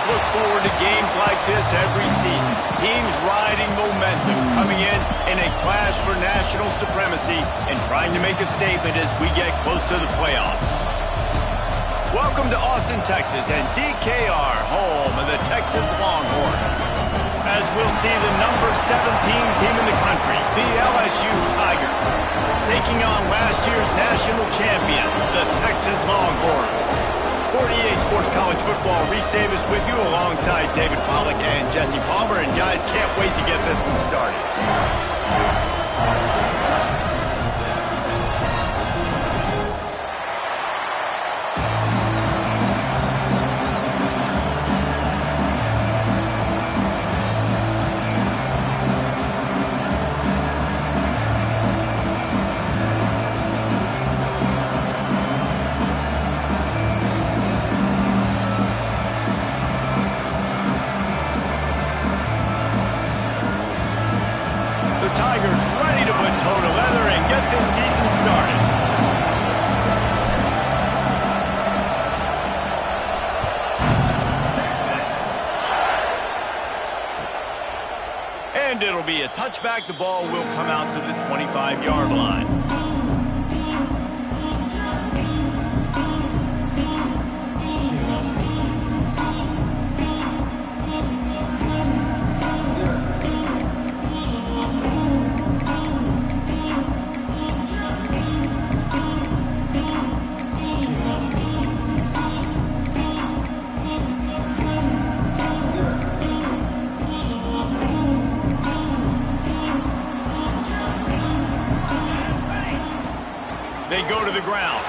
look forward to games like this every season. Teams riding momentum, coming in a clash for national supremacy and trying to make a statement as we get close to the playoffs. Welcome to Austin, Texas, and DKR, home of the Texas Longhorns. As we'll see the number 17 team in the country, the LSU Tigers, taking on last year's national champions, the Texas Longhorns. 48 Sports College Football, Reese Davis with you alongside David Pollack and Jesse Palmer. And guys, can't wait to get this one started. Tigers ready to put toe to leather and get this season started. And it'll be a touchback. The ball will come out to the 25-yard line. They go to the ground.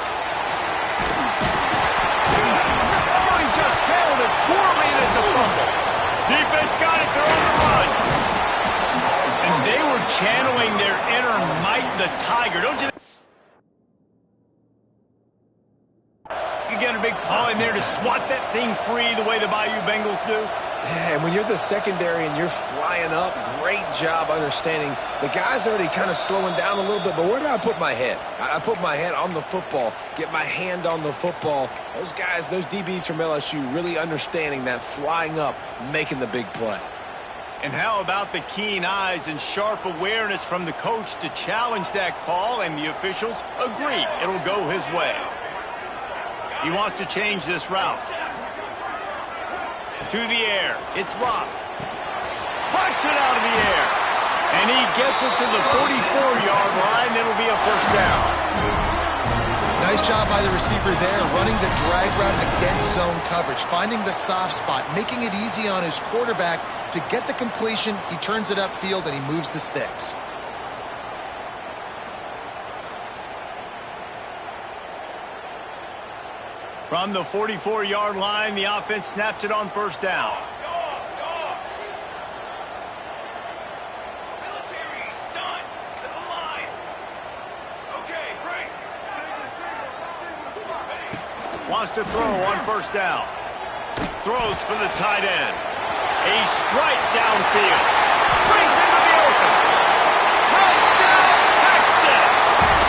Oh, he just handled it poorly, and it's a fumble. Defense got it. They're on the run. And they were channeling their inner Mike the Tiger. Don't you think? You get a big paw in there to swat that thing free the way the Bayou Bengals do? Yeah, and when you're the secondary and you're flying up, great job understanding. The guy's already kind of slowing down a little bit, but where do I put my head? I put my head on the football, get my hand on the football. Those guys, those DBs from LSU really understanding that flying up, making the big play. And how about the keen eyes and sharp awareness from the coach to challenge that call, and the officials agree it'll go his way. He wants to change this route. To the air. It's Rock. Puts it out of the air. And he gets it to the 44-yard line. It'll be a first down. Nice job by the receiver there, running the drag route against zone coverage, finding the soft spot, making it easy on his quarterback to get the completion. He turns it upfield and he moves the sticks. From the 44-yard line, the offense snaps it on first down. Military stunt to the line. Okay, break. Wants to throw on first down. Throws for the tight end. A strike downfield. Brings him to the open. Touchdown, Texas!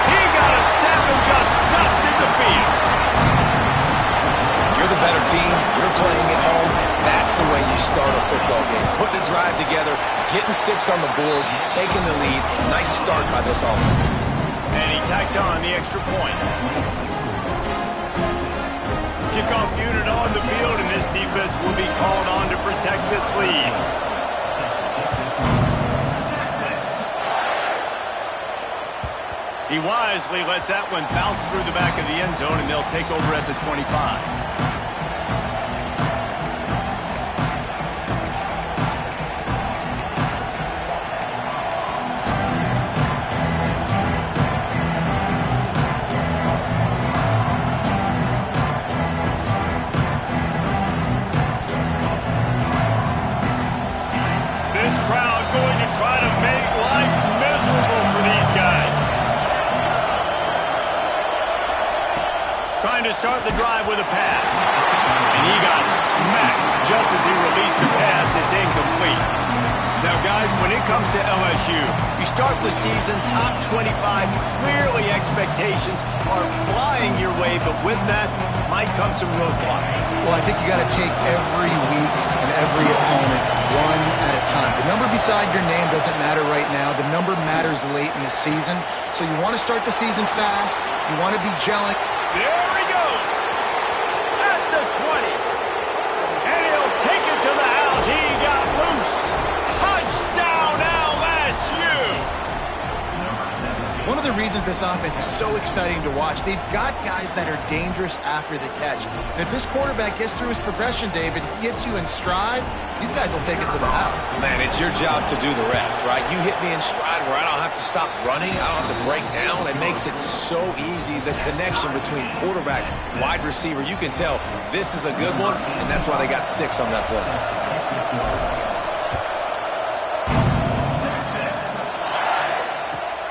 He got a step and just dusted the field. You're the better team. You're playing at home. That's the way you start a football game. Putting a drive together, getting 6 on the board, taking the lead. Nice start by this offense. And he tacks on the extra point. Kickoff unit on the field, and this defense will be called on to protect this lead. He wisely lets that one bounce through the back of the end zone, and they'll take over at the 25. This crowd going to try to make life miserable for these guys. Trying to start the drive with a pass. And he got smacked just as he released the pass. It's incomplete. Now, guys, when it comes to LSU, you start the season top 25. Clearly, expectations are flying your way. But with that, might come some roadblocks. Well, I think you got to take every week and every opponent one at a time. The number beside your name doesn't matter right now. The number matters late in the season. So you want to start the season fast. You want to be gelling. There he goes at the 20. And he'll take it to the house. He got loose. Touchdown LSU. One of the reasons this offense is so exciting to watch, they've got guys that are dangerous after the catch. And if this quarterback gets through his progression, David, he hits you in stride, these guys will take it to the house. Man, it's your job to do the rest, right? You hit me in stride where I don't have to stop running. I don't have to break down. It makes it so easy. The connection between quarterback, wide receiver, you can tell this is a good one, and that's why they got 6 on that play.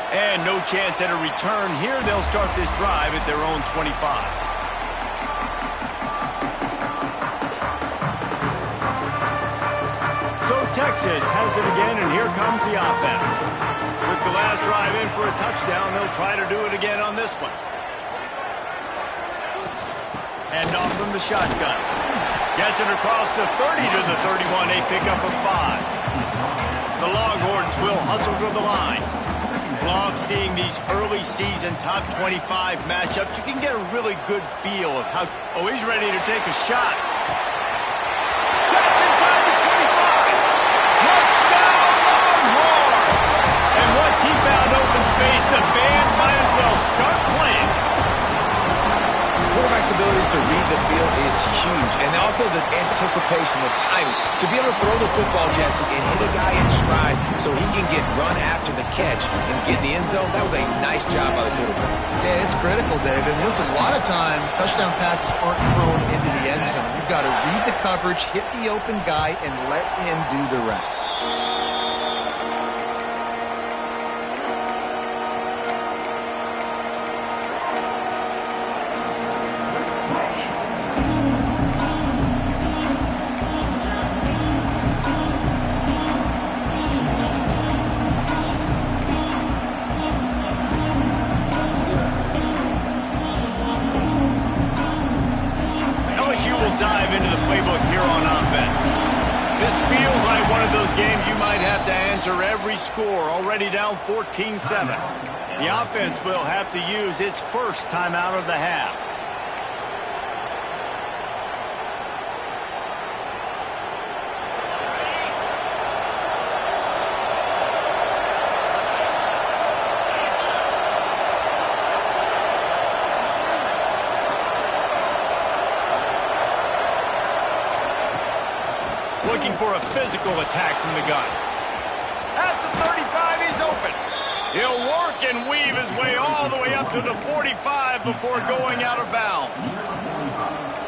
And no chance at a return here. They'll start this drive at their own 25. So Texas has it again, and here comes the offense. With the last drive in for a touchdown, they'll try to do it again on this one. And off from the shotgun. Gets it across the 30 to the 31. A pickup of 5. The Longhorns will hustle to the line. Love seeing these early season top 25 matchups. You can get a really good feel of how... Oh, he's ready to take a shot. That's inside the 25. Touchdown Longhorn! And once he found open space, the band might as well start playing. Quarterback's abilities to read the field is huge, and also the anticipation, the timing. To be able to throw the football, Jesse, and hit a guy in stride so he can get run after the catch and get in the end zone, that was a nice job by the quarterback. Yeah, it's critical, David. Listen, a lot of times touchdown passes aren't thrown into the end zone. You've got to read the coverage, hit the open guy, and let him do the rest. Dive into the playbook here on offense. This feels like one of those games you might have to answer every score, already down 14-7. The offense will have to use its first timeout of the half. Looking for a physical attack from the gun. At the 35, he's open. He'll work and weave his way all the way up to the 45 before going out of bounds.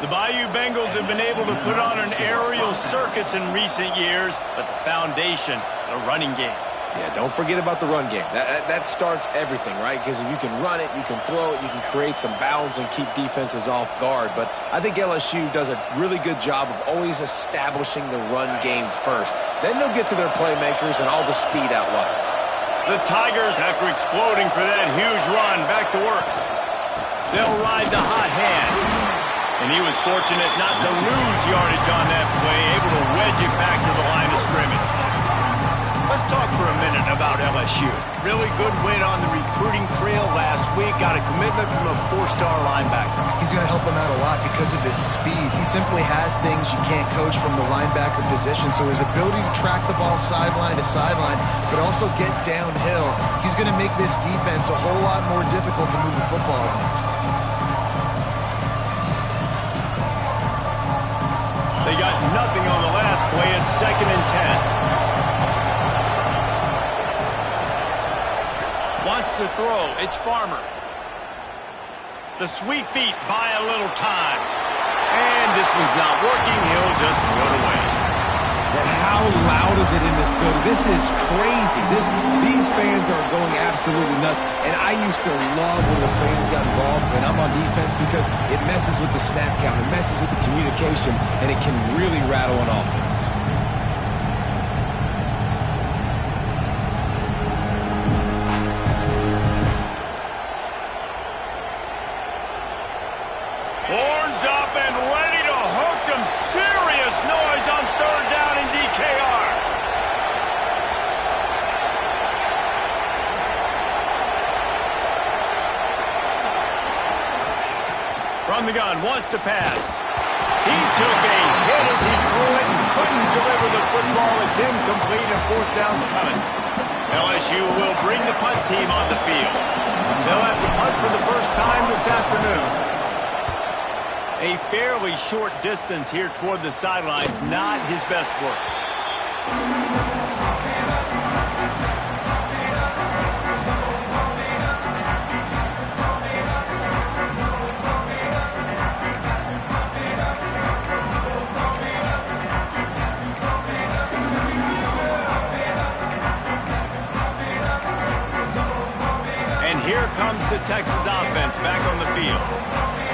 The Bayou Bengals have been able to put on an aerial circus in recent years, but the foundation, the running game. Yeah, don't forget about the run game. That starts everything, right? Because if you can run it, you can throw it, you can create some balance and keep defenses off guard. But I think LSU does a really good job of always establishing the run game first. Then they'll get to their playmakers and all the speed out wide. The Tigers, after exploding for that huge run, back to work. They'll ride the hot hand. And he was fortunate not to lose yardage on that play, able to wedge it back to the line of scrimmage. Let's talk for a minute about LSU. Really good win on the recruiting trail last week. Got a commitment from a 4-star linebacker. He's going to help them out a lot because of his speed. He simply has things you can't coach from the linebacker position. So his ability to track the ball sideline to sideline, but also get downhill, he's going to make this defense a whole lot more difficult to move the football against. They got nothing on the last play. It's 2nd and 10. Wants to throw. It's Farmer. The sweet feet buy a little time. And this one's not working. He'll just throw it away. But how loud is it in this building? This is crazy. These fans are going absolutely nuts. And I used to love when the fans got involved when I'm on defense because it messes with the snap count. It messes with the communication. And it can really rattle an offense. Horns up. From the gun, wants to pass. He took a hit as he threw it and couldn't deliver the football. It's incomplete and fourth down's coming. LSU will bring the punt team on the field. They'll have to punt for the first time this afternoon. A fairly short distance here toward the sidelines, not his best work. Here comes the Texas offense back on the field.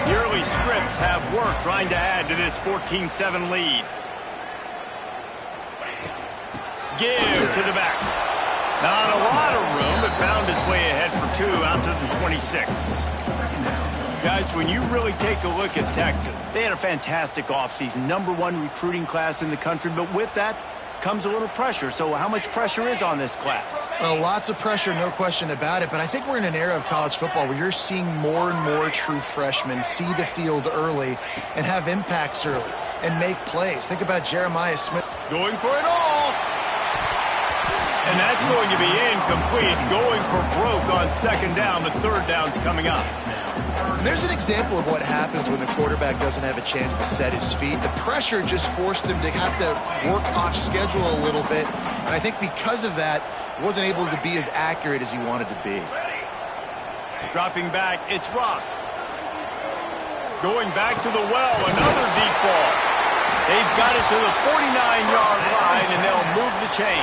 The early scripts have worked trying to add to this 14-7 lead. Give to the back. Not a lot of room, but found his way ahead for two out to the 26. Guys, when you really take a look at Texas, they had a fantastic offseason, #1 recruiting class in the country, but with that comes a little pressure. So how much pressure is on this class? Well, lots of pressure, no question about it. But I think we're in an era of college football where you're seeing more and more true freshmen see the field early and have impacts early and make plays. Think about Jeremiah Smith. Going for it all. And that's going to be incomplete. Going for broke on second down. The third down's coming up. There's an example of what happens when the quarterback doesn't have a chance to set his feet. The pressure just forced him to have to work off schedule a little bit. And I think because of that, wasn't able to be as accurate as he wanted to be. Dropping back, it's Rock. Going back to the well, another deep ball. They've got it to the 49-yard line, and they'll move the chain.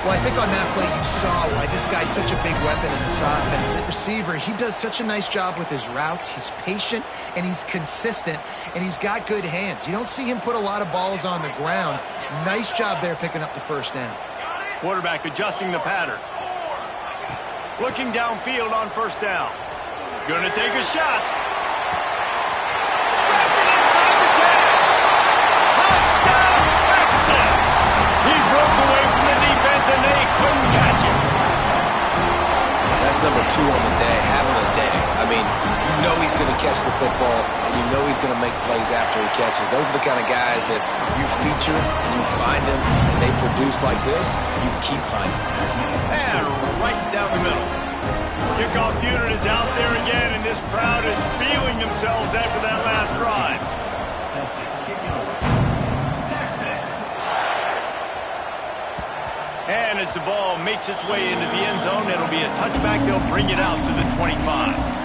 Well, I think on that play you saw why this guy's such a big weapon in this offense. At receiver, he does such a nice job with his routes. He's patient, and he's consistent, and he's got good hands. You don't see him put a lot of balls on the ground. Nice job there picking up the first down. Quarterback adjusting the pattern. Looking downfield on first down. Gonna take a shot. That's it inside the 10. Touchdown, Texas! He broke away from the defense, and they couldn't catch him. That's number 2 on the day, having a day. I mean, you know he's going to catch the football, and you know he's going to make plays after he catches. Those are the kind of guys that you feature, and you find them, and they produce like this, you keep finding them. And right down the middle. Kickoff unit is out there again, and this crowd is feeling themselves after that last drive. And as the ball makes its way into the end zone, it'll be a touchback. They'll bring it out to the 25.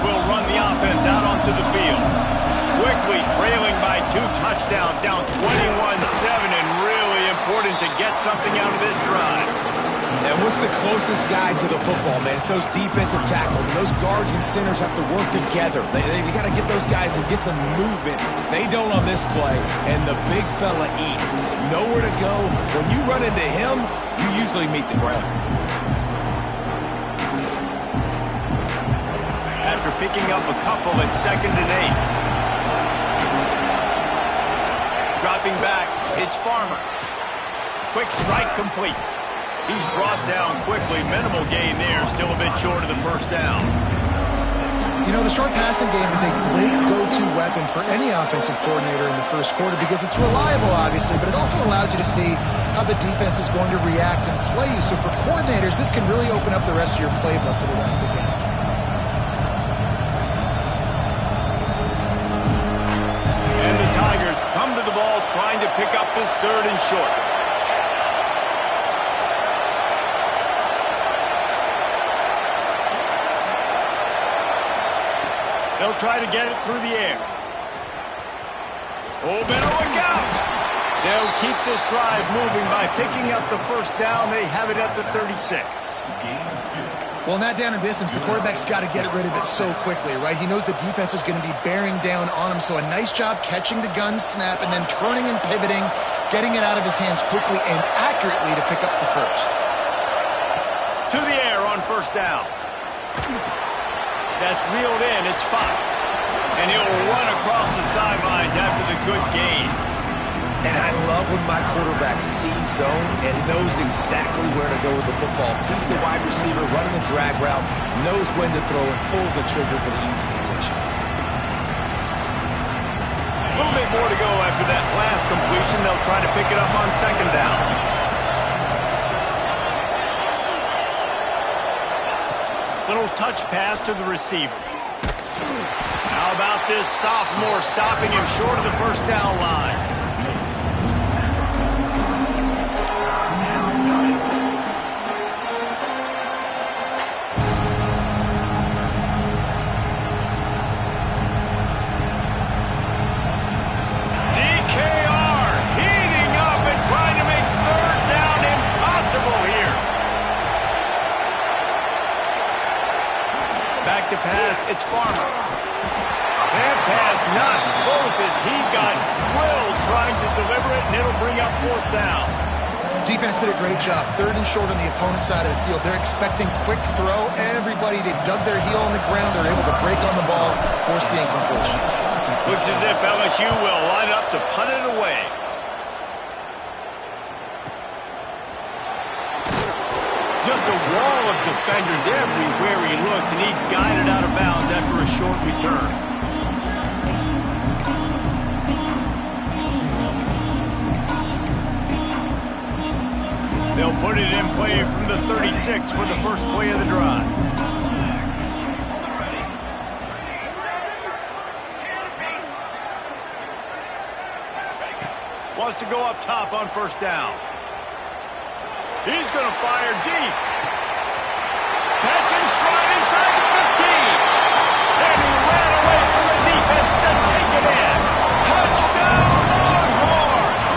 Will run the offense out onto the field. Quickly trailing by 2 touchdowns, down 21-7, and really important to get something out of this drive. And what's the closest guy to the football, man? It's those defensive tackles, and those guards and centers have to work together. They got to get those guys and get some movement. They don't on this play, and the big fella eats. Nowhere to go. When you run into him, you usually meet the ground. After picking up a couple at 2nd and 8. Dropping back, it's Farmer. Quick strike complete. He's brought down quickly. Minimal gain there, still a bit short of the first down. You know, the short passing game is a great go-to weapon for any offensive coordinator in the first quarter because it's reliable, obviously, but it also allows you to see how the defense is going to react and play you. So for coordinators, this can really open up the rest of your playbook for the rest of the game. And the Tigers come to the ball trying to pick up this 3rd and short. They'll try to get it through the air. Oh, better look out! They'll keep this drive moving by picking up the first down. They have it at the 36. Well, in that down and distance, the quarterback's got to get rid of it so quickly, right? He knows the defense is going to be bearing down on him, so a nice job catching the gun snap and then turning and pivoting getting it out of his hands quickly and accurately to pick up the first. To the air on first down. That's reeled in. It's Fox. And he'll run across the sidelines after the good gain. And I love when my quarterback sees zone and knows exactly where to go with the football. Sees the wide receiver running the drag route, knows when to throw it, pulls the trigger for the easy completion. A little bit more to go after that last completion. They'll try to pick it up on second down. Little touch pass to the receiver. How about this sophomore stopping him short of the first down line? To pass, it's Farmer. That pass not close as he got drilled trying to deliver it, and it'll bring up fourth down. Defense did a great job. Third and short on the opponent's side of the field. They're expecting quick throw. Everybody, they dug their heel on the ground. They're able to break on the ball, force the incompletion. Looks as if LSU will line up to punt it away. Just a wall of defenders everywhere he looks, and he's guided out of bounds after a short return. They'll put it in play from the 36 for the first play of the drive. Wants to go up top on first down. He's going to fire deep. Catch and stride inside the 15. And he ran away from the defense to take it in. Touchdown, Longhorns!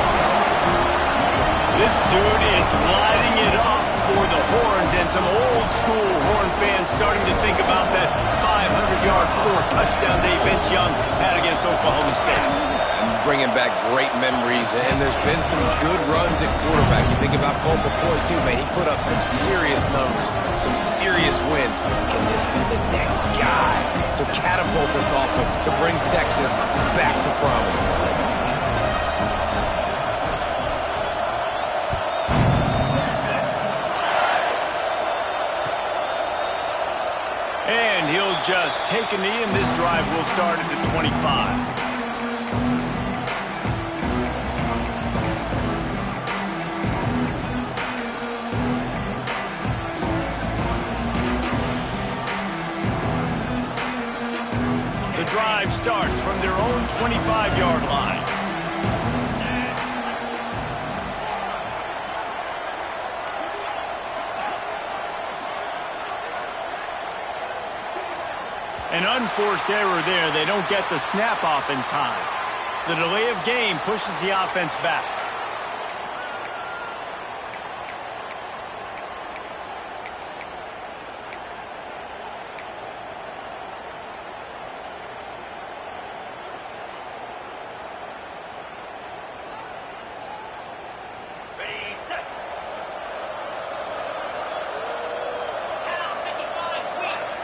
This dude is lighting it up for the Horns, and some old school Horn fans starting to think about that 500-yard, 4-touchdown day Vince Young had against Oklahoma State. Bringing back great memories, and there's been some good runs at quarterback. You think about Colt McCoy, too, man. He put up some serious numbers, some serious wins. Can this be the next guy to catapult this offense, to bring Texas back to prominence? And he'll just take a knee, and this drive will start at the 25. Drive starts from their own 25-yard line. An unforced error there. They don't get the snap off in time. The delay of game pushes the offense back.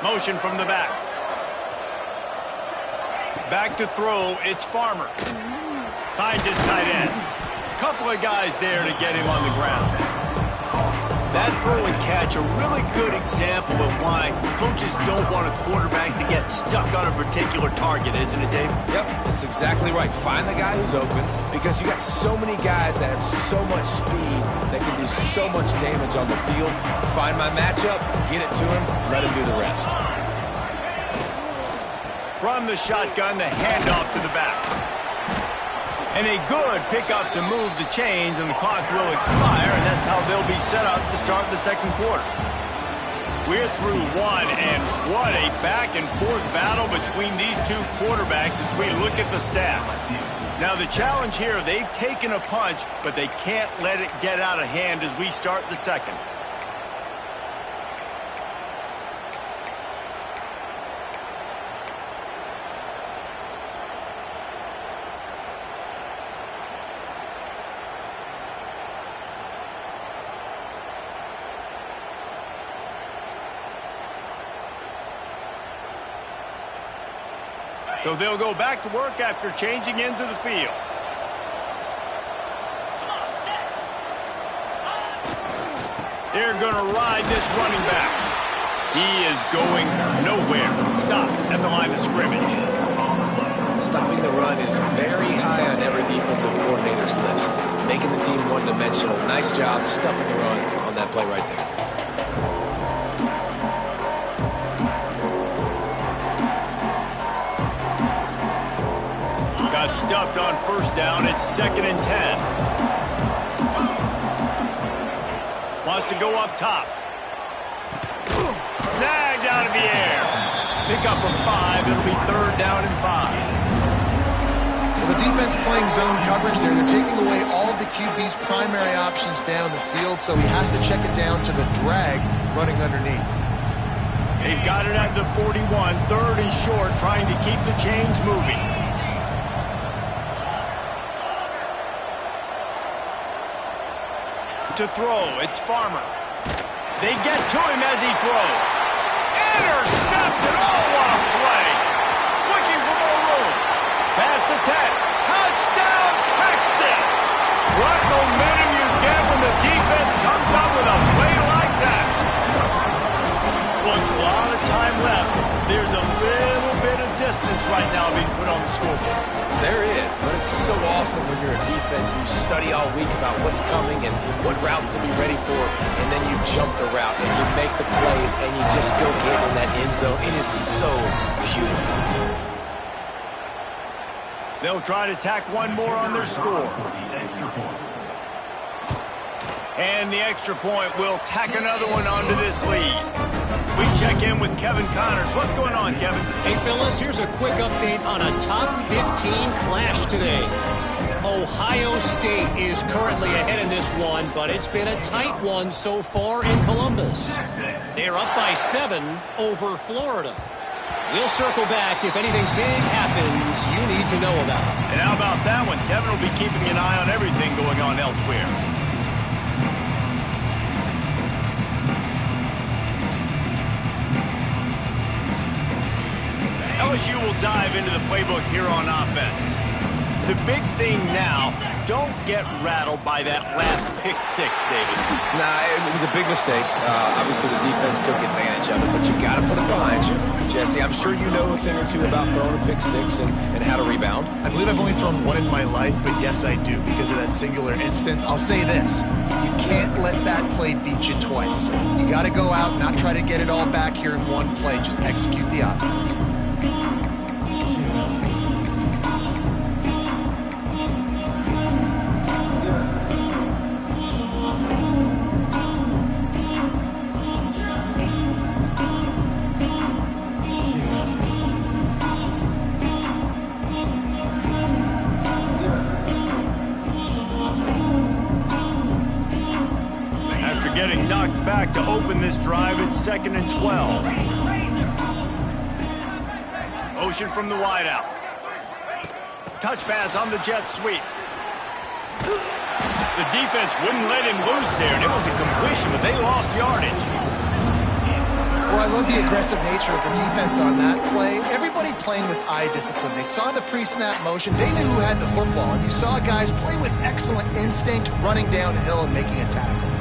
Motion from the back. Back to throw, it's Farmer. Finds his tight end. Couple of guys there to get him on the ground. That throw and catch, a really good example of why coaches don't want a quarterback to get stuck on a particular target, isn't it, Dave? Yep, that's exactly right. Find the guy who's open, because you got so many guys that have so much speed that can do so much damage on the field. Find my matchup, get it to him, let him do the rest. From the shotgun, the handoff to the back. And a good pickup to move the chains, and the clock will expire, and that's how they'll be set up to start the second quarter. We're through one, and what a back-and-forth battle between these two quarterbacks as we look at the stats. Now, the challenge here, they've taken a punch, but they can't let it get out of hand as we start the second. So they'll go back to work after changing into the field. They're going to ride this running back. He is going nowhere. Stop at the line of scrimmage. Stopping the run is very high on every defensive coordinator's list. Making the team one-dimensional. Nice job stuffing the run on that play right there. Got stuffed on first down. It's 2nd and 10. Wants to go up top. Snagged out of the air. Pick up a 5. It'll be 3rd down and 5. Well, the defense playing zone coverage there. They're taking away all of the QB's primary options down the field, so he has to check it down to the drag running underneath. They've got it at the 41. 3rd and short, trying to keep the chains moving. To throw, it's Farmer. They get to him as he throws. Intercepted! Oh, what a play! Looking for more room. Pass to 10. Touchdown, Texas! What momentum you get when the defense comes up with a play like that. Look, a lot of time left. There's a little bit of distance right now being put on the scoreboard. There is, but it's so awesome when you're a defense and you study all week about what's coming and what routes to be ready for, and then you jump the route and you make the plays and you just go get in that end zone. It is so beautiful. They'll try to tack one more on their score. And the extra point will tack another one onto this lead. We check in with Kevin Connors. What's going on, Kevin? Hey, Phyllis, here's a quick update on a top 15 clash today. Ohio State is currently ahead in this one, but it's been a tight one so far in Columbus. They're up by 7 over Florida. We'll circle back if anything big happens you need to know about. And how about that one? Kevin will be keeping an eye on everything going on elsewhere. LSU will dive into the playbook here on offense. The big thing now, don't get rattled by that last pick 6, David. Nah, it was a big mistake. Obviously, the defense took advantage of it, but you got to put it behind you. Jesse, I'm sure you know a thing or two about throwing a pick 6 and how to rebound. I believe I've only thrown one in my life, but yes, I do because of that singular instance. I'll say this. You can't let that play beat you twice. You got to go out, not try to get it all back here in one play. Just execute the offense. Getting knocked back to open this drive. It's 2nd and 12. Motion from the wideout. Touch pass on the jet sweep. The defense wouldn't let him loose there, and it was a completion, but they lost yardage. Well, I love the aggressive nature of the defense on that play. Everybody playing with eye discipline. They saw the pre-snap motion. They knew who had the football, and you saw guys play with excellent instinct, running down the hill and making a tackle.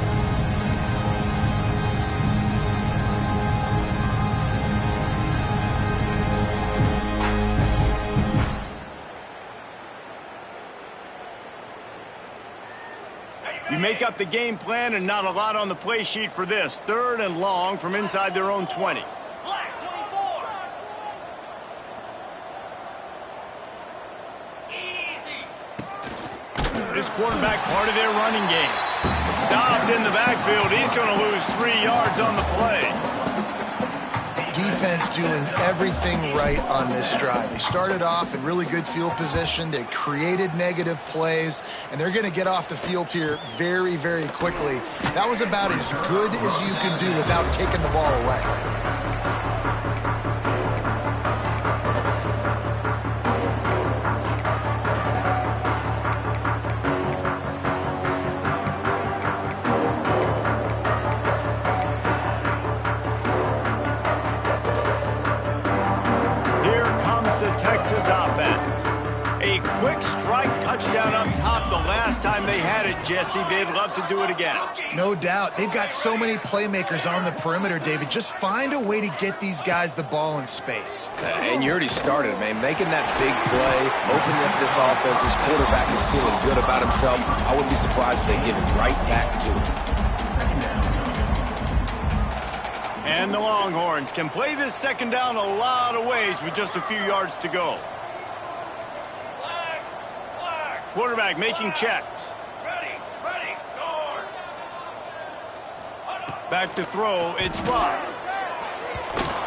You make up the game plan and not a lot on the play sheet for this. 3rd and long from inside their own 20. Black 24. Easy. This quarterback part of their running game. Stopped in the backfield. He's going to lose 3 yards on the play. Defense doing everything right on this drive. They started off in really good field position. They created negative plays, and they're going to get off the field here very, very quickly. That was about as good as you can do without taking the ball away. Texas offense. A quick strike touchdown up top the last time they had it, Jesse. They'd love to do it again. No doubt. They've got so many playmakers on the perimeter, David. Just find a way to get these guys the ball in space. And you already started, man. Making that big play, opening up this offense. This quarterback is feeling good about himself. I wouldn't be surprised if they give it right back to him. And the Longhorns can play this second down a lot of ways with just a few yards to go. Quarterback making checks. Ready, guard. Back to throw, it's Rock.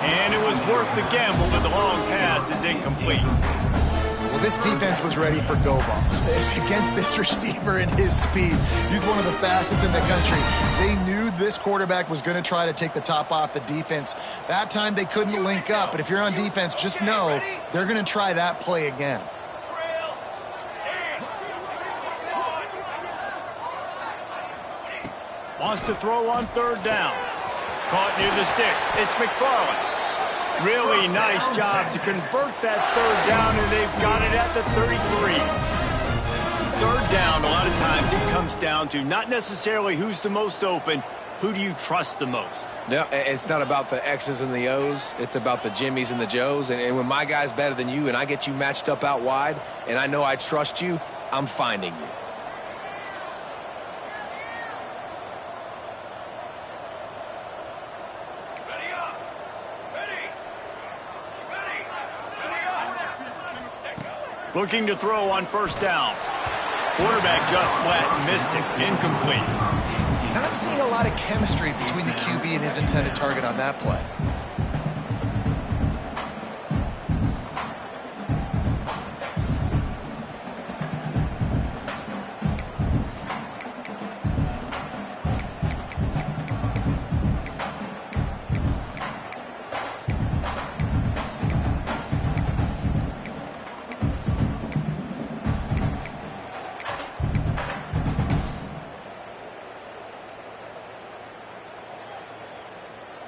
And it was worth the gamble, but the long pass is incomplete. Well, this defense was ready for go balls. Against this receiver and his speed, he's one of the fastest in the country. They knew this quarterback was going to try to take the top off the defense. That time they couldn't link up, but if you're on defense, just know they're going to try that play again. Wants to throw on third down. Caught near the sticks. It's McFarland. Really nice job to convert that third down, and they've got it at the 33. Third down, a lot of times it comes down to not necessarily who's the most open, who do you trust the most? No, it's not about the X's and the O's. It's about the Jimmies and the Joes. And when my guy's better than you and I get you matched up out wide, and I know I trust you, I'm finding you. Looking to throw on first down. Quarterback just flat and missed it. Incomplete. Not seeing a lot of chemistry between the QB and his intended target on that play.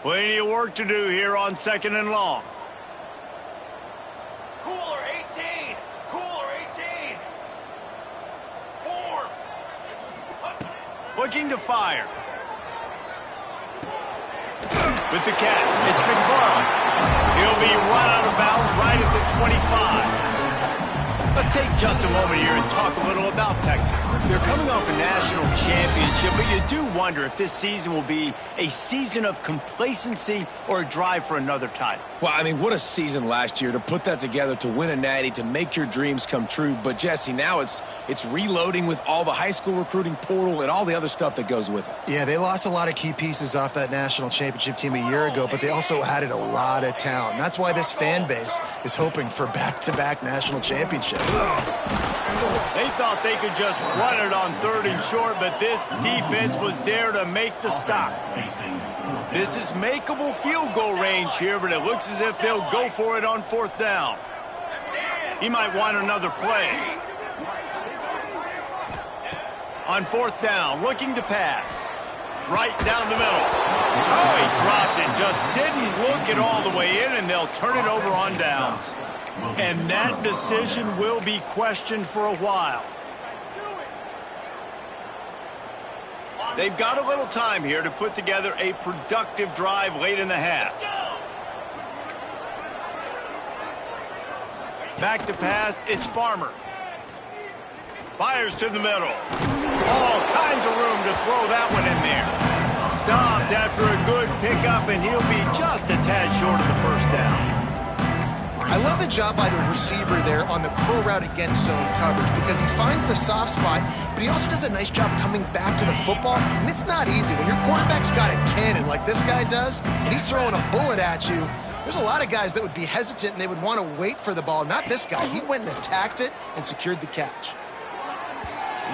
Plenty of work to do here on second and long. Cooler 18. Cooler 18. Form. Looking to fire. With the catch, it's McFarland. He'll be run out of bounds right at the 25. Let's take just a moment here and talk a little about Texas. They're coming off a national championship, but you do wonder if this season will be a season of complacency or a drive for another title. Well, I mean, what a season last year to put that together, to win a natty, to make your dreams come true. But, Jesse, now it's reloading with all the high school recruiting portal and all the other stuff that goes with it. Yeah, they lost a lot of key pieces off that national championship team a year ago, but they also added a lot of talent. And that's why this fan base is hoping for back-to-back national championships. They thought they could just run it on third and short, but this defense was there to make the stop. This is makeable field goal range here, but it looks as if they'll go for it on fourth down. He might want another play. On fourth down, looking to pass. Right down the middle. Oh, he dropped it. Just didn't look it all the way in, and they'll turn it over on downs. And that decision will be questioned for a while. They've got a little time here to put together a productive drive late in the half. Back to pass, it's Farmer. Fires to the middle. All kinds of room to throw that one in there. Stopped after a good pickup, and he'll be just a tad short of the first down. I love the job by the receiver there on the curl route against zone coverage because he finds the soft spot, but he also does a nice job coming back to the football, and it's not easy. When your quarterback's got a cannon like this guy does, and he's throwing a bullet at you, there's a lot of guys that would be hesitant and they would want to wait for the ball. Not this guy. He went and attacked it and secured the catch.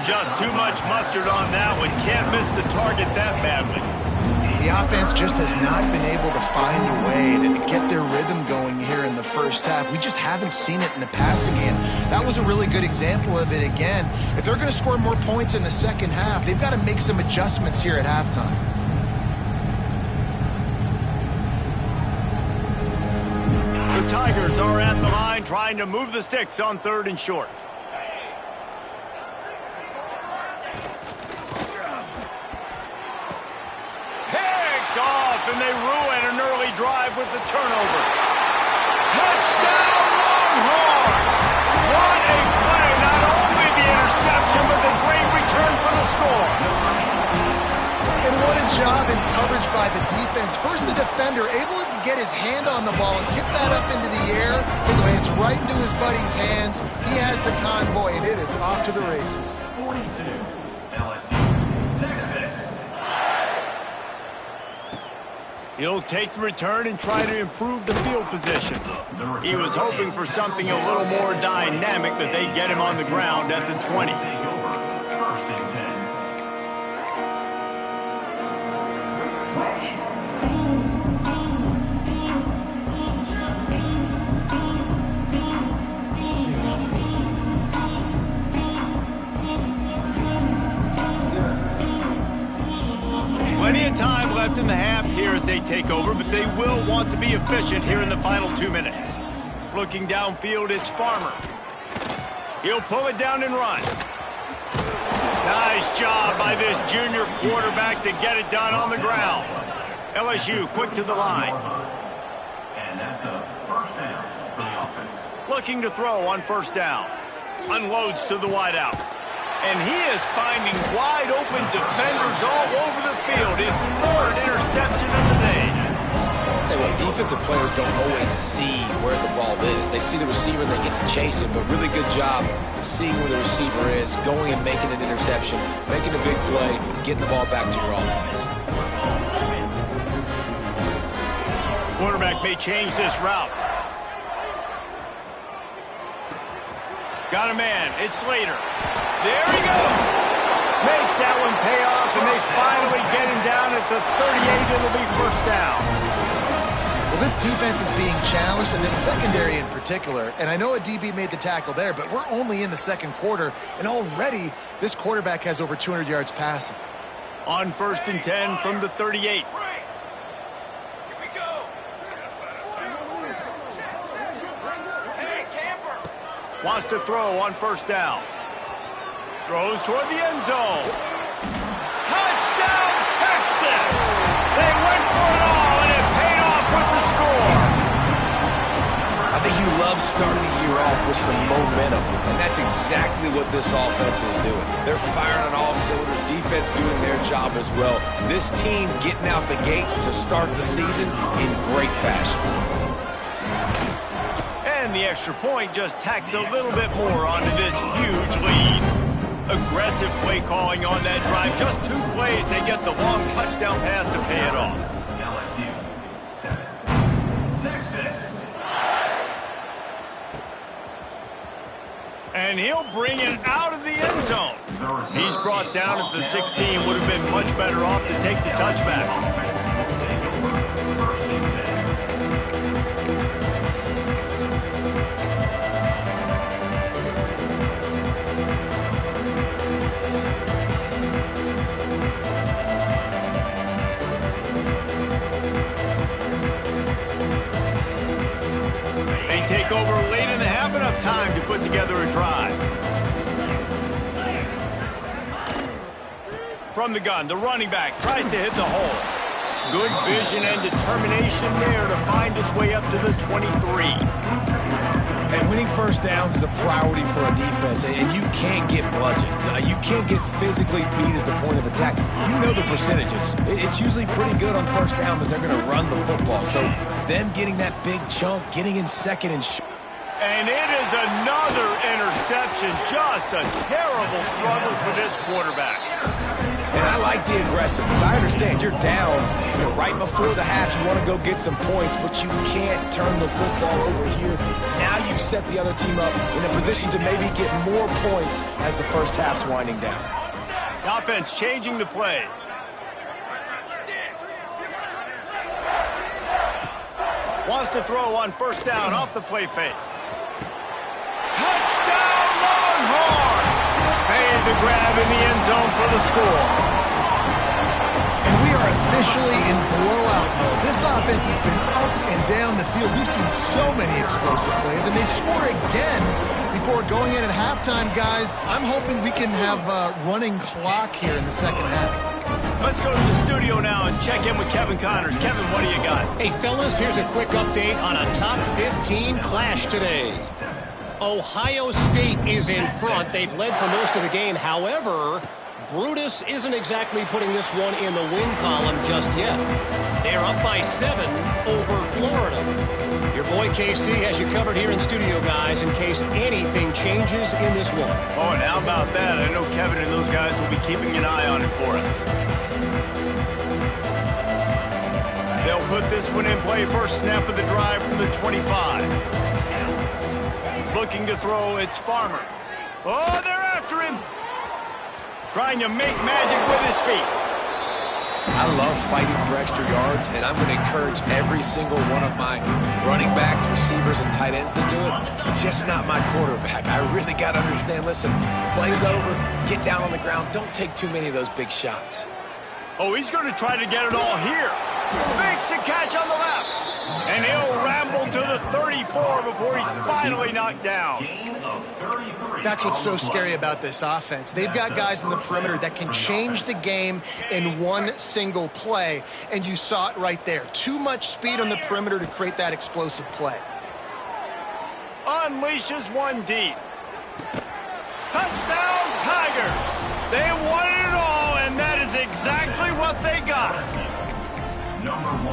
Just too much mustard on that one. Can't miss the target that badly. The offense just has not been able to find a way to get their rhythm going here in the first half. We just haven't seen it in the passing game. That was a really good example of it again. If they're going to score more points in the second half, they've got to make some adjustments here at halftime. The Tigers are at the line, trying trying to move the sticks on 3rd and short. Picked off, and they ruin an early drive with the turnover. Touchdown, Longhorn! What a play! Not only the interception, but the great return for the score. And what a job in coverage by the defense. First, the defender able to get his hand on the ball and tip that up into the air. It lands right into his buddy's hands. He has the convoy, and it is off to the races. 42, LSU, Texas. He'll take the return and try to improve the field position. He was hoping for something a little more dynamic, but they get him on the ground at the 20. Take over, 1st and 10. Plenty of time left in the half here as they take over, but they will want to be efficient here in the final 2 minutes. Looking downfield, it's Farmer. He'll pull it down and run. Nice job by this junior quarterback to get it done on the ground. LSU quick to the line. And that's a 1st down for the offense. Looking to throw on 1st down. Unloads to the wideout. And he is finding wide open defenders all over the field. His 3rd interception of the day. Tell you what, defensive players don't always see where the ball is. They see the receiver and they get to chase him, but really good job seeing where the receiver is, going and making an interception, making a big play, getting the ball back to your offense. Quarterback may change this route. Got a man. It's Slater. There he goes. Makes that one pay off, and they finally get him down at the 38. It'll be 1st down. Well, this defense is being challenged, and this secondary in particular. And I know a DB made the tackle there, but we're only in the 2nd quarter, and already this quarterback has over 200 yards passing. On 1st and 10 from the 38. Here we go. Hey, camper. Wants to throw on 1st down. Throws toward the end zone. Touchdown, Texas! They went for it all, and it paid off with the score. I think you love starting the year off with some momentum, and that's exactly what this offense is doing. They're firing on all cylinders, defense doing their job as well. This team getting out the gates to start the season in great fashion. And the extra point just tacks a little bit more onto this huge lead. Aggressive play calling on that drive. Just 2 plays, they get the long touchdown pass to pay it off. LSU, 7, Texas. And he'll bring it out of the end zone. He's brought down at the 16. Would have been much better off to take the touchback. Take over, 1st and 10. Take over late in the half, enough time to put together a drive. From the gun, the running back tries to hit the hole. Good vision and determination there to find his way up to the 23. And winning 1st downs is a priority for a defense, and you can't get bludgeoned. You can't get physically beat at the point of attack. You know the percentages. It's usually pretty good on 1st down that they're going to run the football. So them getting that big chunk, getting in 2nd and short. And it is another interception. Just a terrible struggle for this quarterback. And I like the aggressiveness. I understand you're down, right before the half. You want to go get some points, but you can't turn the football over here. Now you've set the other team up in a position to maybe get more points as the 1st half's winding down. The offense changing the play. Wants to throw on 1st down off the play fake. Touchdown, Longhorn! Made the grab in the end zone for the score. And we are officially in blowout mode. This offense has been up and down the field. We've seen so many explosive plays, and they score again before going in at halftime, guys. I'm hoping we can have a running clock here in the second half. Let's go to the studio now and check in with Kevin Connors. Kevin, what do you got? Hey, fellas, here's a quick update on a top 15 clash today. Ohio State is in front. They've led for most of the game. However, Brutus isn't exactly putting this one in the win column just yet. They're up by 7 over Florida. Your boy KC has you covered here in studio, guys, in case anything changes in this one. Oh, and how about that? I know Kevin and those guys will be keeping an eye on it for us. They'll put this one in play. First snap of the drive from the 25. Looking to throw, it's Farmer. Oh, they're after him. Trying to make magic with his feet. I love fighting for extra yards, and I'm going to encourage every single one of my running backs, receivers, and tight ends to do it. Just not my quarterback. I really got to understand, listen, play's over, get down on the ground, don't take too many of those big shots. Oh, he's going to try to get it all here. Makes the catch on the left. And he'll ramble to the 34 before he's finally knocked down. That's what's so scary about this offense. They've got guys in the perimeter that can change the game in one single play, and you saw it right there. Too much speed on the perimeter to create that explosive play. Unleashes one deep. Touchdown, Tigers! They won it all, and that is exactly what they got.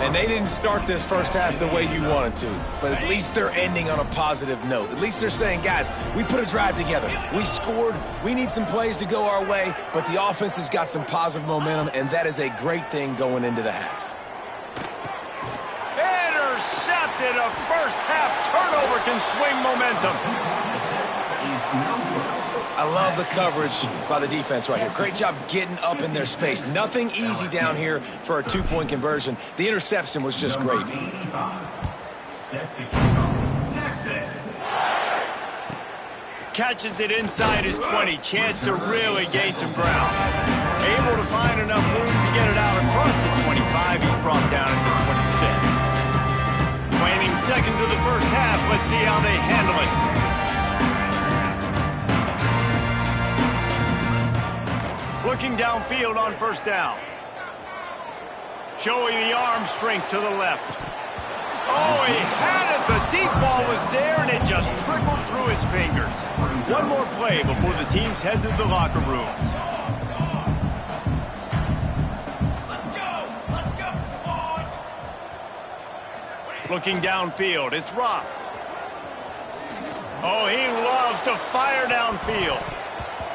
And they didn't start this first half the way you wanted to, but at least they're ending on a positive note. At least they're saying, guys, we put a drive together. We scored. We need some plays to go our way, but the offense has got some positive momentum, and that is a great thing going into the half. Intercepted. A first half turnover can swing momentum. I love the coverage by the defense right here. Great job getting up in their space. Nothing easy down here for a two-point conversion. The interception was just gravy. Catches it inside his 20. Chance to really gain some ground. Able to find enough room to get it out across the 25. He's brought down at the 26. Waning seconds of the first half. Let's see how they handle it. Looking downfield on first down. Showing the arm strength to the left. Oh, he had it. The deep ball was there, and it just trickled through his fingers. One more play before the teams head to the locker rooms. Let's go. On. Looking downfield, it's Rock. Oh, he loves to fire downfield.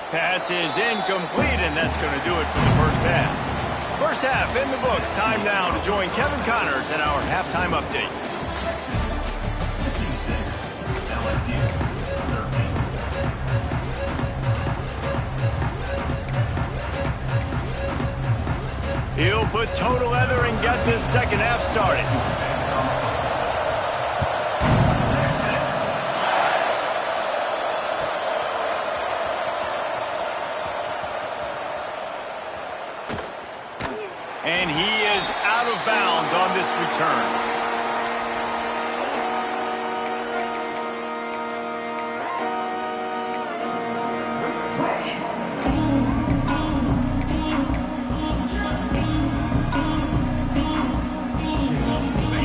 Pass is incomplete, and that's going to do it for the first half. First half in the books. Time now to join Kevin Connors in our halftime update. He'll put total leather and get this second half started. And he is out of bounds on this return.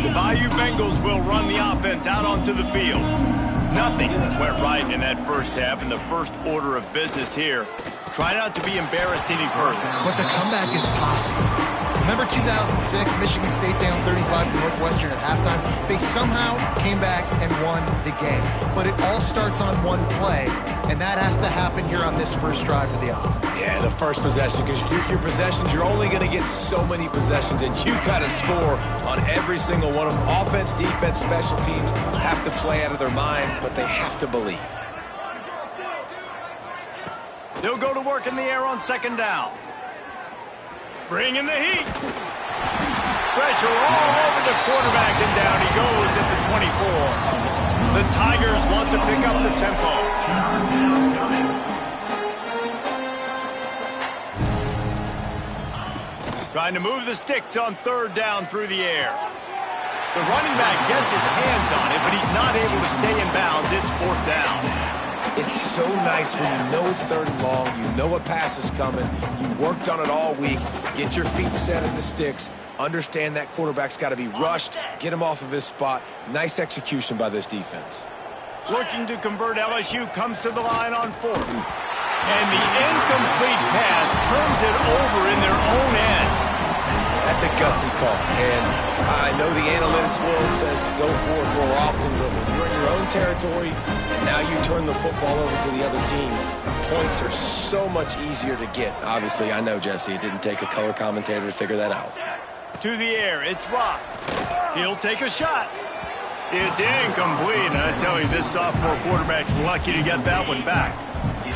The Bayou Bengals will run the offense out onto the field. Nothing went right in that first half, and the first order of business here. Try not to be embarrassed any further. But the comeback is possible. Remember 2006, Michigan State down 35 to Northwestern at halftime? They somehow came back and won the game. But it all starts on one play, and that has to happen here on this first drive for the offense. Yeah, the first possession, because your possessions, you're only going to get so many possessions, and you got to score on every single one of them. Offense, defense, special teams have to play out of their mind, but they have to believe. They'll go to work in the air on second down. Bring in the heat. Pressure all over the quarterback, and down he goes at the 24. The Tigers want to pick up the tempo. Trying to move the sticks on third down through the air. The running back gets his hands on it, but he's not able to stay in bounds. It's fourth down. It's so nice when you know it's third and long, you know a pass is coming, you worked on it all week, get your feet set at the sticks, understand that quarterback's got to be rushed, get him off of his spot. Nice execution by this defense. Looking to convert, LSU comes to the line on fourth. And the incomplete pass turns it over in their own end. That's a gutsy call, and I know the analytics world says to go for it more often, but when you're in your own territory and now you turn the football over to the other team, points are so much easier to get. Obviously, I know, Jesse, it didn't take a color commentator to figure that out. To the air, it's Rock. He'll take a shot. It's incomplete, and I tell you, this sophomore quarterback's lucky to get that one back.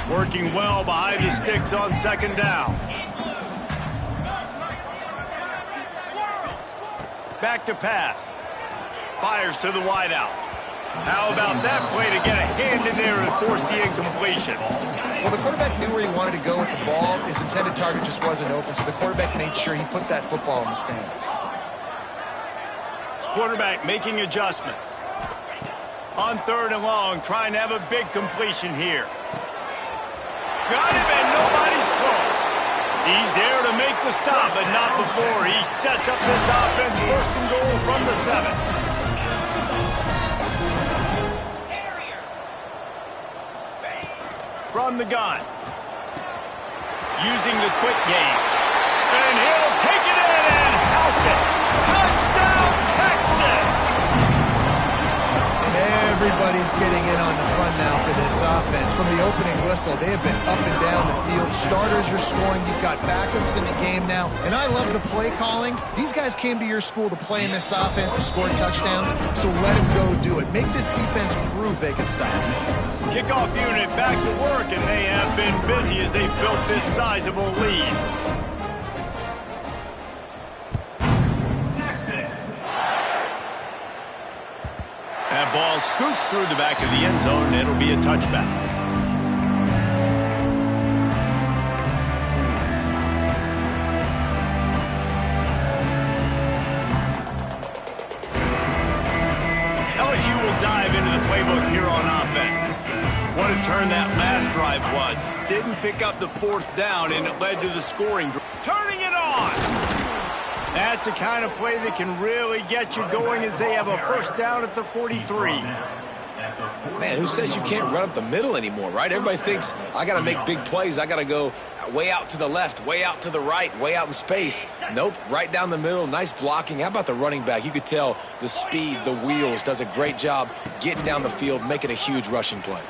Working well behind the sticks on second down. Back to pass. Fires to the wideout. How about that play to get a hand in there and force the incompletion? Well, the quarterback knew where he wanted to go with the ball. His intended target just wasn't open, so the quarterback made sure he put that football in the stands. Quarterback making adjustments. On third and long, trying to have a big completion here. Got him, and nobody's close. He's there to make the stop, but not before he sets up this offense. First and goal from the 7. From the gun. Using the quick game. And he'll take it in and house it. Touchdown, Texas! Everybody's getting in on the fun now for this offense. From the opening whistle, they have been up and down the field. Starters are scoring. You've got backups in the game now. And I love the play calling. These guys came to your school to play in this offense to score touchdowns, so let them go do it. Make this defense prove they can stop. Kickoff unit back to work, and they have been busy as they built this sizable lead. That ball scoots through the back of the end zone, and it'll be a touchback. LSU will dive into the playbook here on offense. What a turn that last drive was. Didn't pick up the fourth down, and it led to the scoring. Turning it on! That's the kind of play that can really get you going as they have a first down at the 43. Man, who says you can't run up the middle anymore, right? Everybody thinks, I got to make big plays. I got to go way out to the left, way out to the right, way out in space. Nope, right down the middle, nice blocking. How about the running back? You could tell the speed, the wheels, does a great job getting down the field, making a huge rushing play.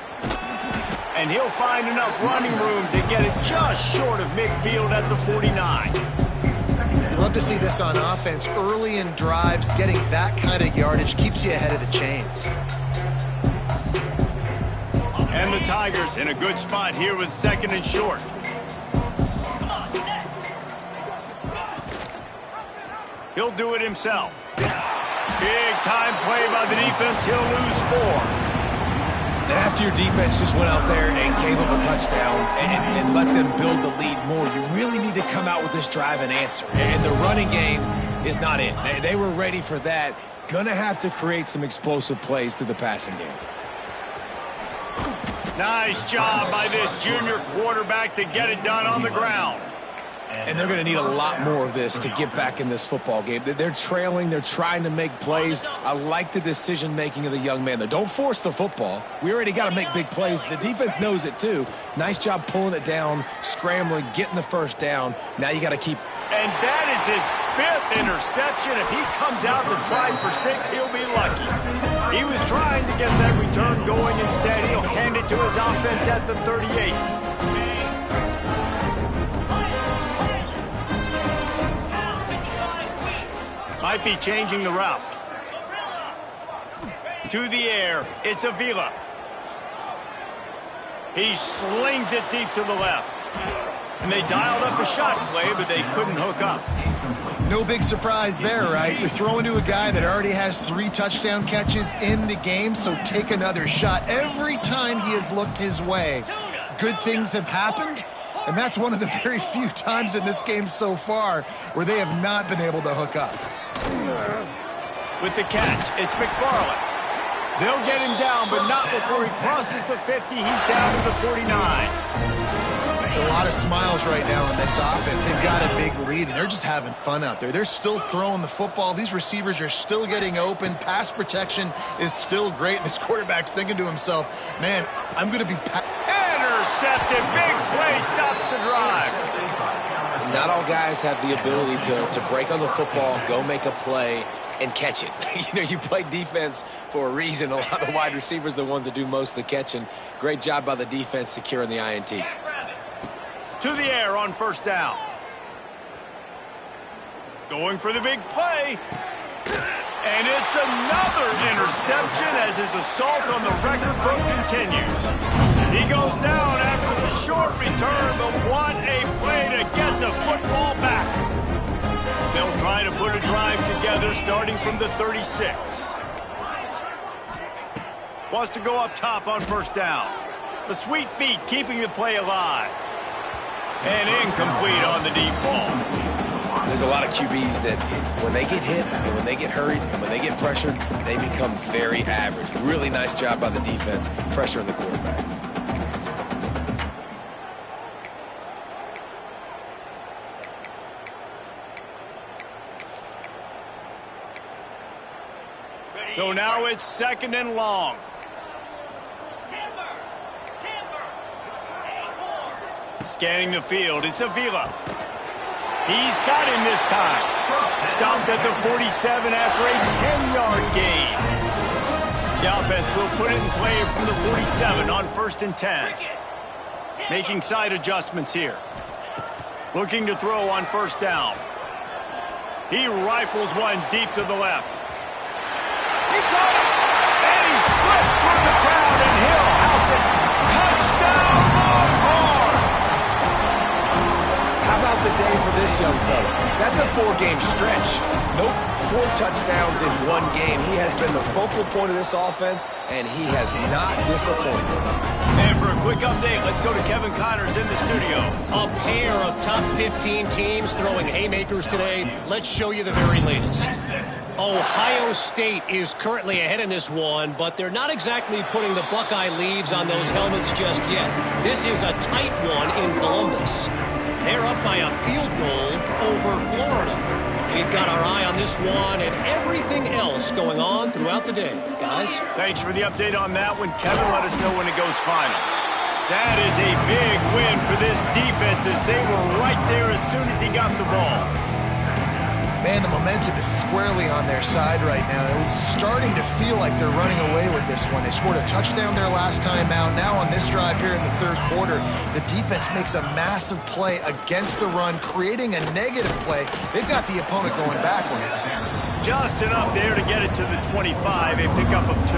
And he'll find enough running room to get it just short of midfield at the 49. You love to see this on offense. Early in drives, getting that kind of yardage keeps you ahead of the chains. And the Tigers in a good spot here with second and short. He'll do it himself. Big time play by the defense. He'll lose 4. And after your defense just went out there and gave them a touchdown and let them build the lead more, you really need to come out with this drive and answer. And the running game is not in. They were ready for that. Gonna have to create some explosive plays through the passing game. Nice job by this junior quarterback to get it done on the ground. And they're going to need a lot more of this to get back in this football game. They're trailing. They're trying to make plays. I like the decision-making of the young man. Don't force the football. We already got to make big plays. The defense knows it, too. Nice job pulling it down, scrambling, getting the first down. Now you got to keep. And that is his 5th interception. If he comes out to try for 6, he'll be lucky. He was trying to get that return going. Instead, he'll hand it to his offense at the 38. Might be changing the route. To the air, it's Avila. He slings it deep to the left. And they dialed up a shot play, but they couldn't hook up. No big surprise there, right? You're throwing to a guy that already has 3 touchdown catches in the game, so take another shot. Every time he has looked his way, good things have happened, And that's one of the very few times in this game so far where they have not been able to hook up. With the catch, it's McFarland. They'll get him down, but not before he crosses the 50. He's down to the 49. A lot of smiles right now in this offense. They've got a big lead, and they're just having fun out there. They're still throwing the football. These receivers are still getting open. Pass protection is still great. This quarterback's thinking to himself, man, I'm going to be... Intercepted. Big play. Stops the drive. Not all guys have the ability to break on the football, go make a play, and catch it. You play defense for a reason. A lot of the wide receivers are the ones that do most of the catching. Great job by the defense securing the INT. To the air on first down. Going for the big play. And it's another interception as his assault on the record book continues. He goes down after the short return, but what a play to get the football back. They'll try to put a drive together starting from the 36. Wants to go up top on first down. The sweet feet keeping the play alive. And incomplete on the deep ball. There's a lot of QBs that when they get hit and when they get hurried and when they get pressured, they become very average. Really nice job by the defense, pressuring the quarterback. So now it's second and long. Scanning the field, it's Avila. He's got him this time. Stopped at the 47 after a 10-yard gain. The offense will put it in play from the 47 on first and 10. Making side adjustments here. Looking to throw on first down. He rifles one deep to the left. He caught it! And he slipped through the crowd, and he'll house it. Touchdown, Longhorn! How about the day for this young fella? That's a 4-game stretch. Nope, 4 touchdowns in 1 game. He has been the focal point of this offense, and he has not disappointed. And for a quick update, let's go to Kevin Connors in the studio. A pair of top 15 teams throwing haymakers today. Let's show you the very latest. Ohio State is currently ahead in this one, but they're not exactly putting the Buckeye leaves on those helmets just yet. This is a tight one in Columbus. They're up by a field goal over Florida. We've got our eye on this one and everything else going on throughout the day. Guys? Thanks for the update on that one. Kevin, let us know when it goes final. That is a big win for this defense as they were right there as soon as he got the ball. Man, the momentum is squarely on their side right now. It's starting to feel like they're running away with this one. They scored a touchdown their last time out. Now on this drive here in the third quarter, the defense makes a massive play against the run, creating a negative play. They've got the opponent going backwards. Just enough there to get it to the 25, a pickup of 2.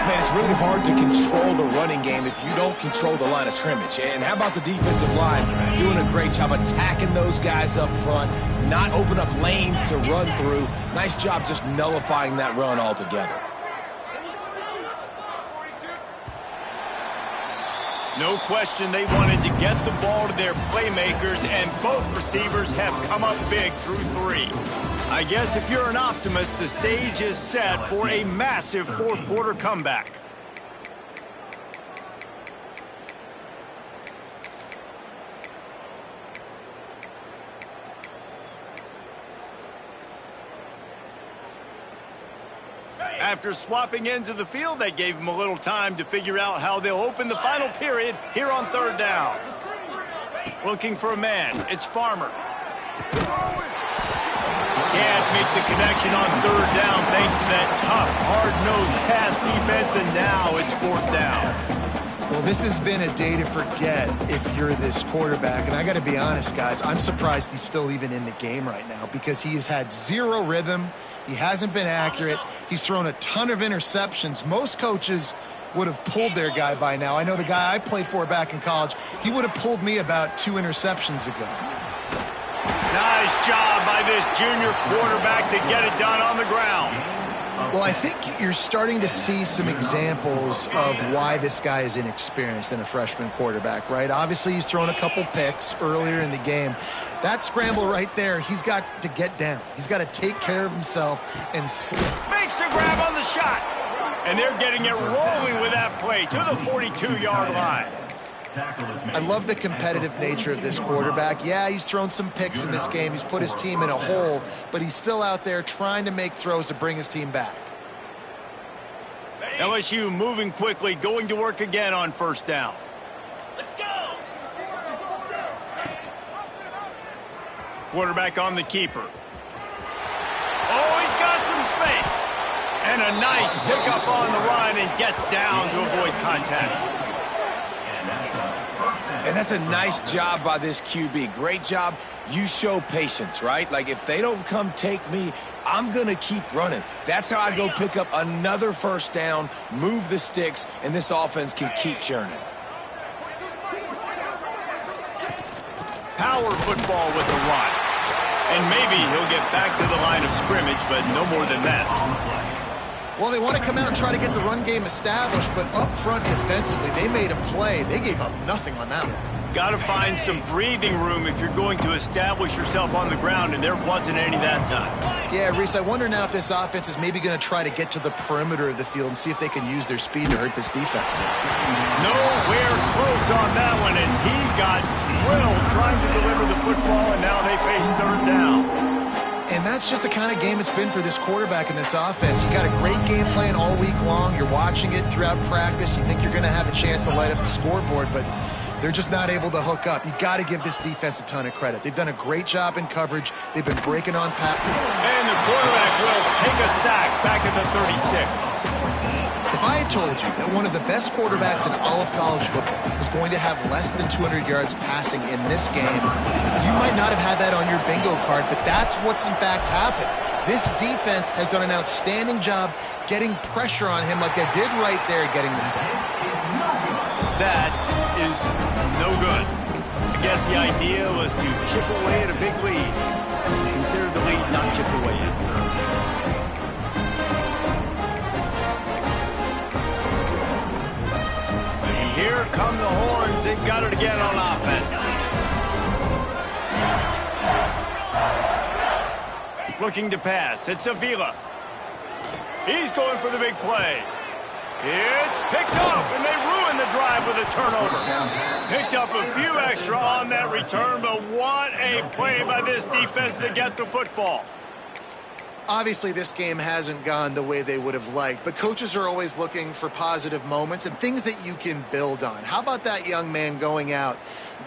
Man, it's really hard to control the running game if you don't control the line of scrimmage. And how about the defensive line doing a great job attacking those guys up front, not open up lanes to run through. Nice job just nullifying that run altogether. No question they wanted to get the ball to their playmakers, and both receivers have come up big through 3. I guess if you're an optimist, the stage is set for a massive fourth quarter comeback. After swapping ends of the field, they gave him a little time to figure out how they'll open the final period here on third down. Looking for a man, it's Farmer. Can't make the connection on third down thanks to that tough, hard-nosed pass defense, and now it's fourth down. Well, this has been a day to forget if you're this quarterback. And I got to be honest, guys, I'm surprised he's still even in the game right now because he has had 0 rhythm. He hasn't been accurate. He's thrown a ton of interceptions. Most coaches would have pulled their guy by now. I know the guy I played for back in college, he would have pulled me about 2 interceptions ago. Nice job by this junior quarterback to get it done on the ground. Well, I think you're starting to see some examples of why this guy is inexperienced in a freshman quarterback, right? Obviously, he's thrown a couple picks earlier in the game. That scramble right there, he's got to get down. He's got to take care of himself and slip. Makes a grab on the shot. And they're getting it rolling with that play to the 42-yard line. I love the competitive nature of this quarterback. Yeah, he's thrown some picks in this game. He's put his team in a hole, but he's still out there trying to make throws to bring his team back. LSU moving quickly, going to work again on first down. Let's go! Quarterback on the keeper. Oh, he's got some space. And a nice pickup on the run and gets down to avoid contact. And that's a nice job by this QB. Great job. You show patience, right? Like, if they don't come take me, I'm going to keep running. That's how I go pick up another first down, move the sticks, and this offense can keep churning. Power football with the run. And maybe he'll get back to the line of scrimmage, but no more than that. Well, they want to come out and try to get the run game established, but up front defensively, they made a play. They gave up nothing on that one. Got to find some breathing room if you're going to establish yourself on the ground, and there wasn't any that time. Yeah, Reese, I wonder now if this offense is maybe going to try to get to the perimeter of the field and see if they can use their speed to hurt this defense. Nowhere close on that one as he got drilled trying to deliver the football, and now they face third down. And that's just the kind of game it's been for this quarterback in this offense. You got a great game plan all week long. You're watching it throughout practice. You think you're going to have a chance to light up the scoreboard, but they're just not able to hook up. You got to give this defense a ton of credit. They've done a great job in coverage. They've been breaking on Pat. And the quarterback will take a sack back at the 36. If I had told you that one of the best quarterbacks in all of college football was going to have less than 200 yards passing in this game, you might not have had that on your bingo card, but that's what's in fact happened. This defense has done an outstanding job getting pressure on him like they did right there, getting the sack. That is no good. I guess the idea was to chip away at a big lead. Consider the lead not chipped away yet. Here come the horns. They've got it again on offense. Looking to pass. It's Avila. He's going for the big play. It's picked up, and they ruin the drive with a turnover. Picked up a few extra on that return, but what a play by this defense to get the football. Obviously, this game hasn't gone the way they would have liked, but coaches are always looking for positive moments and things that you can build on. How about that young man going out,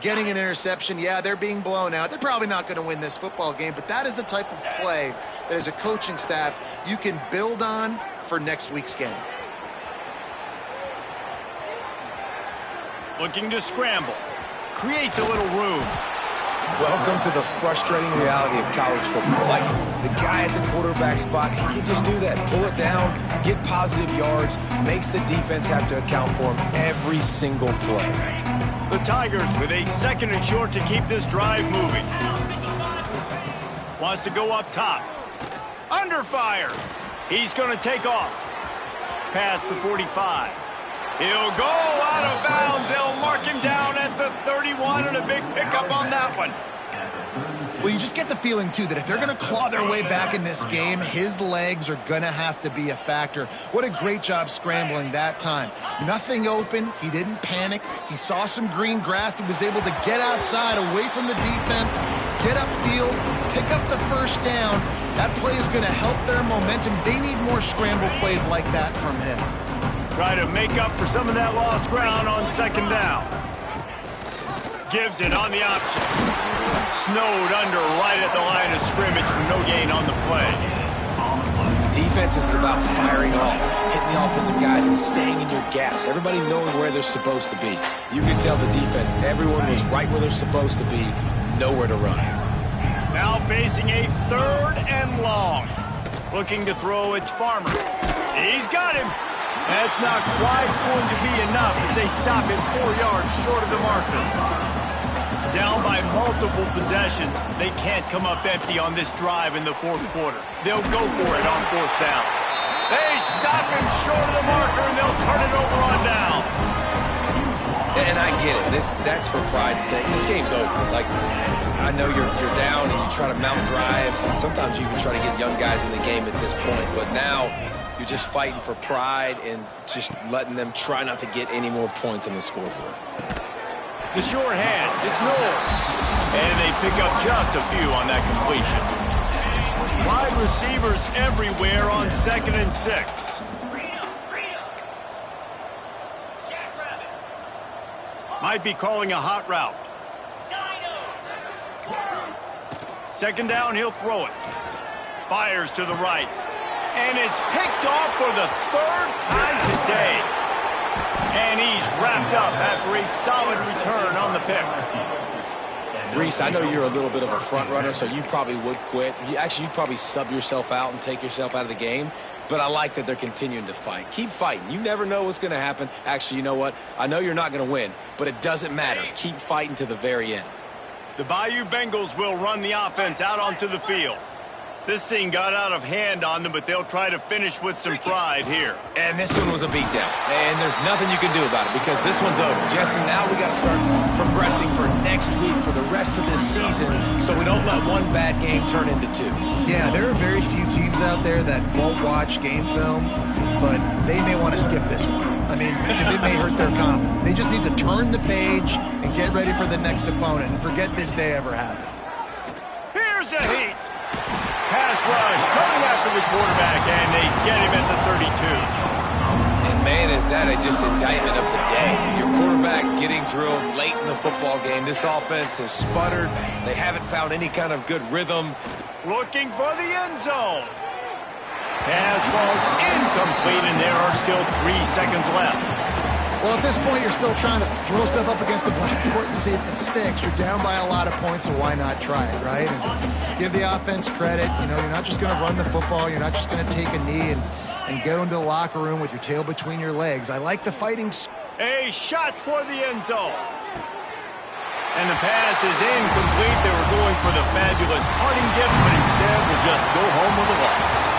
getting an interception? Yeah, they're being blown out. They're probably not going to win this football game, but that is the type of play that as a coaching staff you can build on for next week's game. Looking to scramble. Creates a little room. Welcome to the frustrating reality of college football. Like, the guy at the quarterback spot, he can just do that. Pull it down, get positive yards, makes the defense have to account for him every single play. The Tigers with a second and short to keep this drive moving. Wants to go up top. Under fire. He's going to take off. Past the 45. He'll go out of bounds. They'll mark him down at the 31 and a big pickup on that one. Well, you just get the feeling, too, that if they're going to claw their way back in this game, his legs are going to have to be a factor. What a great job scrambling that time. Nothing open. He didn't panic. He saw some green grass. He was able to get outside, away from the defense, get upfield, pick up the first down. That play is going to help their momentum. They need more scramble plays like that from him. Try to make up for some of that lost ground on second down. Gives it on the option. Snowed under right at the line of scrimmage for no gain on the play. Defense is about firing off, hitting the offensive guys and staying in your gaps. Everybody knowing where they're supposed to be. You can tell the defense, everyone was right where they're supposed to be, nowhere to run. Now facing a third and long. Looking to throw, it's Farmer. He's got him. That's not quite going to be enough as they stop him 4 yards short of the marker. Down by multiple possessions, they can't come up empty on this drive in the fourth quarter. They'll go for it on fourth down. They stop him short of the marker, and they'll turn it over on down. And I get it. That's for pride's sake. This game's over. Like, I know you're down and you try to mount drives, and sometimes you even try to get young guys in the game at this point. But now you're just fighting for pride and just letting them try not to get any more points on the scoreboard. The sure hands, it's Knowles. And they pick up just a few on that completion. Wide receivers everywhere on 2nd and 6. Might be calling a hot route. 2nd down, he'll throw it. Fires to the right. And it's picked off for the 3rd time today. And he's wrapped up after a solid return on the pick. Reese, I know you're a little bit of a front runner, so you probably would quit. You'd probably sub yourself out and take yourself out of the game. But I like that they're continuing to fight. Keep fighting. You never know what's going to happen. Actually, you know what? I know you're not going to win, but it doesn't matter. Keep fighting to the very end. The Bayou Bengals will run the offense out onto the field. This thing got out of hand on them, but they'll try to finish with some pride here. And this one was a beatdown. And there's nothing you can do about it because this one's over. Jesse, now we got to start progressing for next week for the rest of this season so we don't let one bad game turn into 2. Yeah, there are very few teams out there that won't watch game film, but they may want to skip this one. I mean, because it may hurt their confidence. They just need to turn the page and get ready for the next opponent and forget this day ever happened. Here's a heat. Pass rush coming after the quarterback, and they get him at the 32. And man, is that just indictment of the day. Your quarterback getting drilled late in the football game. This offense has sputtered. They haven't found any kind of good rhythm. Looking for the end zone. Pass falls incomplete, and there are still 3 seconds left. Well, at this point, you're still trying to throw stuff up against the blackboard and see if it sticks. You're down by a lot of points, so why not try it, right? And give the offense credit. You know, you're not just going to run the football. You're not just going to take a knee and go into the locker room with your tail between your legs. I like the fighting. A shot toward the end zone. And the pass is incomplete. They were going for the fabulous parting gift, but instead will just go home with a loss.